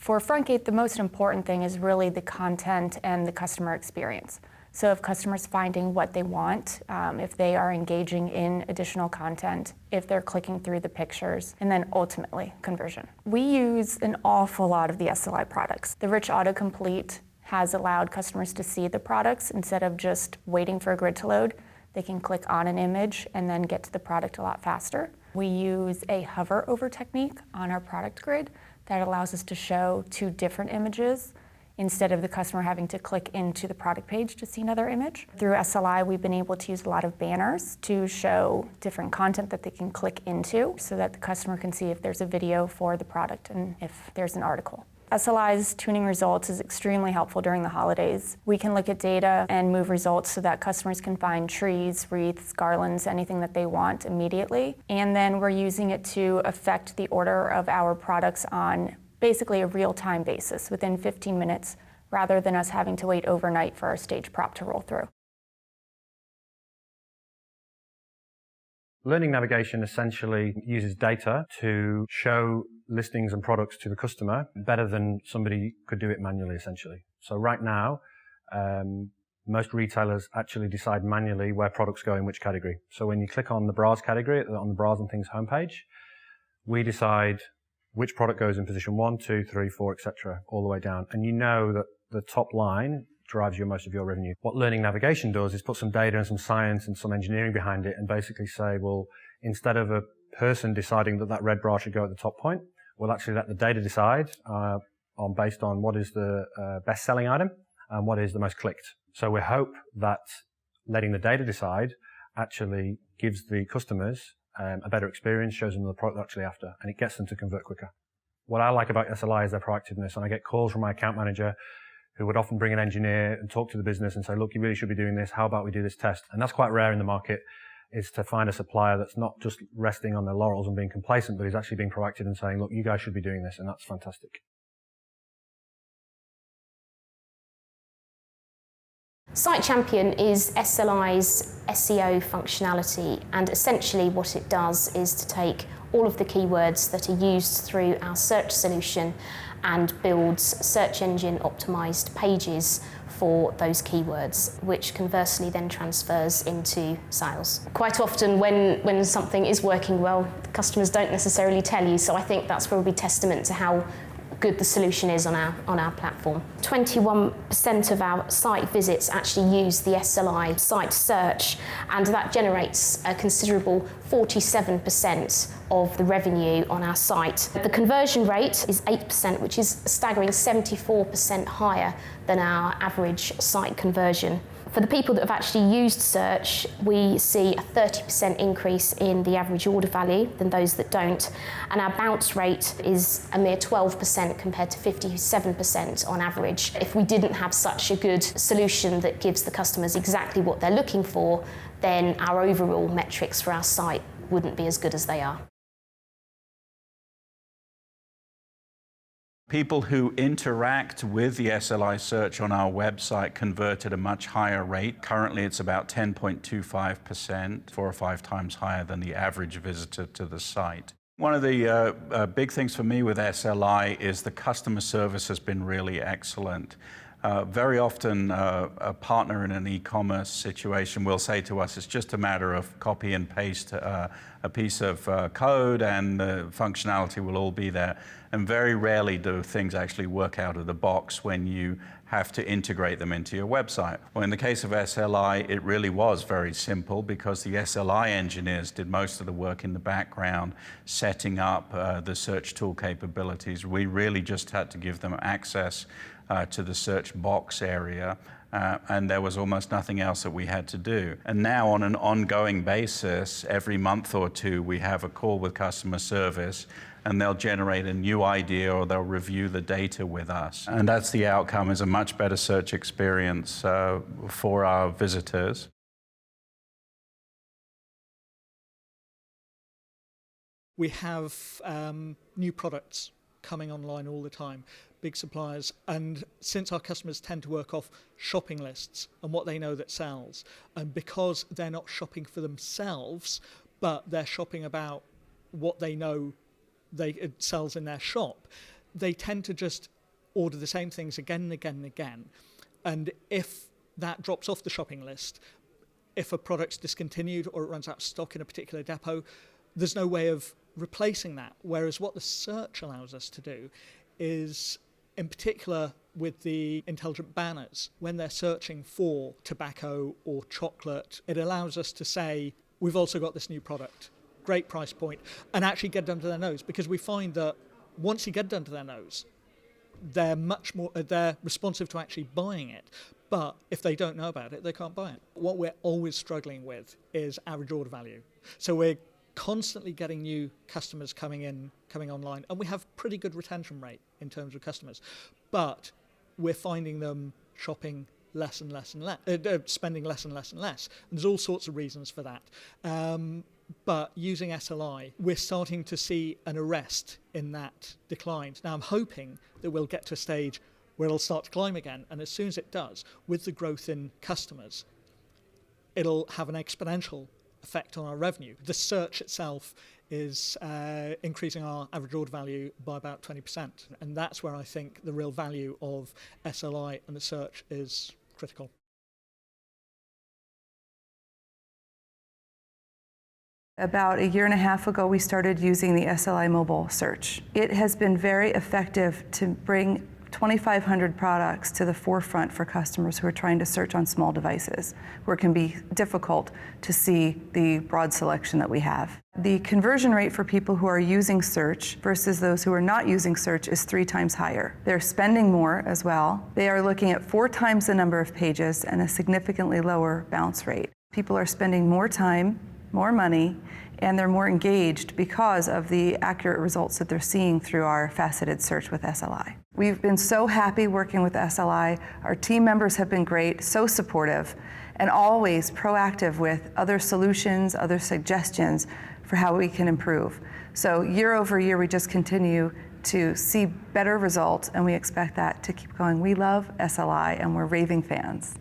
For Frontgate, the most important thing is really the content and the customer experience. So if customers finding what they want, if they are engaging in additional content, if they're clicking through the pictures, and then ultimately conversion. We use an awful lot of the SLI products. The rich autocomplete has allowed customers to see the products instead of just waiting for a grid to load. They can click on an image and then get to the product a lot faster. We use a hover over technique on our product grid that allows us to show two different images instead of the customer having to click into the product page to see another image. Through SLI, we've been able to use a lot of banners to show different content that they can click into so that the customer can see if there's a video for the product and if there's an article. SLI's tuning results is extremely helpful during the holidays. We can look at data and move results so that customers can find trees, wreaths, garlands, anything that they want immediately. And then we're using it to affect the order of our products on basically a real-time basis within 15 minutes, rather than us having to wait overnight for our stage prop to roll through. Learning navigation essentially uses data to show listings and products to the customer better than somebody could do it manually, essentially. So right now, most retailers actually decide manually where products go in which category. So when you click on the bras category on the Bras and Things homepage, we decide which product goes in position 1, 2, 3, 4, etc., all the way down. And you know that the top line drives most of your revenue. What learning navigation does is put some data and some science and some engineering behind it and basically say, well, instead of a person deciding that red bra should go at the top point, we'll actually let the data decide based on what is the best-selling item and what is the most clicked. So we hope that letting the data decide actually gives the customers a better experience, shows them the product they're actually after, and it gets them to convert quicker. What I like about SLI is their proactiveness, and I get calls from my account manager who would often bring an engineer and talk to the business and say, look, you really should be doing this. How about we do this test? And that's quite rare in the market, is to find a supplier that's not just resting on their laurels and being complacent, but is actually being proactive and saying, look, you guys should be doing this, and that's fantastic. Site Champion is SLI's SEO functionality, and essentially what it does is to take all of the keywords that are used through our search solution and builds search engine optimized pages for those keywords, which conversely then transfers into sales. Quite often when something is working well, the customers don't necessarily tell you, so I think that's probably testament to how good the solution is on our platform. 21% of our site visits actually use the SLI site search, and that generates a considerable 47% of the revenue on our site. The conversion rate is 8%, which is a staggering 74% higher than our average site conversion. For the people that have actually used search, we see a 30% increase in the average order value than those that don't, and our bounce rate is a mere 12% compared to 57% on average. If we didn't have such a good solution that gives the customers exactly what they're looking for, then our overall metrics for our site wouldn't be as good as they are. People who interact with the SLI search on our website convert at a much higher rate. Currently, it's about 10.25%, 4 or 5 times higher than the average visitor to the site. One of the big things for me with SLI is the customer service has been really excellent. Very often, a partner in an e-commerce situation will say to us, it's just a matter of copy and paste a piece of code and the functionality will all be there. And very rarely do things actually work out of the box when you have to integrate them into your website. Well, in the case of SLI, it really was very simple because the SLI engineers did most of the work in the background, setting up the search tool capabilities. We really just had to give them access to the search box area, and there was almost nothing else that we had to do. And now on an ongoing basis, every month or two, we have a call with customer service, and they'll generate a new idea or they'll review the data with us. And that's the outcome, is a much better search experience for our visitors. We have new products coming online all the time, big suppliers, and since our customers tend to work off shopping lists and what they know that sells, and because they're not shopping for themselves, but they're shopping about what they know it sells in their shop, they tend to just order the same things again and again and again. And if that drops off the shopping list, if a product's discontinued or it runs out of stock in a particular depot, there's no way of replacing that. Whereas what the search allows us to do is, in particular with the intelligent banners, when they're searching for tobacco or chocolate, it allows us to say, we've also got this new product, great price point, and actually get it under their nose, because we find that once you get it under their nose, they're much more, they're responsive to actually buying it. But if they don't know about it, they can't buy it. What we're always struggling with is average order value. So we're constantly getting new customers coming online, and we have pretty good retention rate in terms of customers. But we're finding them shopping less and less and less, spending less and less and less. And there's all sorts of reasons for that. But using SLI, we're starting to see an arrest in that decline. Now I'm hoping that we'll get to a stage where it'll start to climb again, and as soon as it does, with the growth in customers, it'll have an exponential effect on our revenue. The search itself is increasing our average order value by about 20%, and that's where I think the real value of SLI and the search is critical. About a year and a half ago, we started using the SLI mobile search. It has been very effective to bring 2,500 products to the forefront for customers who are trying to search on small devices, where it can be difficult to see the broad selection that we have. The conversion rate for people who are using search versus those who are not using search is 3 times higher. They're spending more as well. They are looking at 4 times the number of pages and a significantly lower bounce rate. People are spending more time, more money, and they're more engaged because of the accurate results that they're seeing through our faceted search with SLI. We've been so happy working with SLI. Our team members have been great, so supportive, and always proactive with other solutions, other suggestions for how we can improve. So year over year, we just continue to see better results, and we expect that to keep going. We love SLI, and we're raving fans.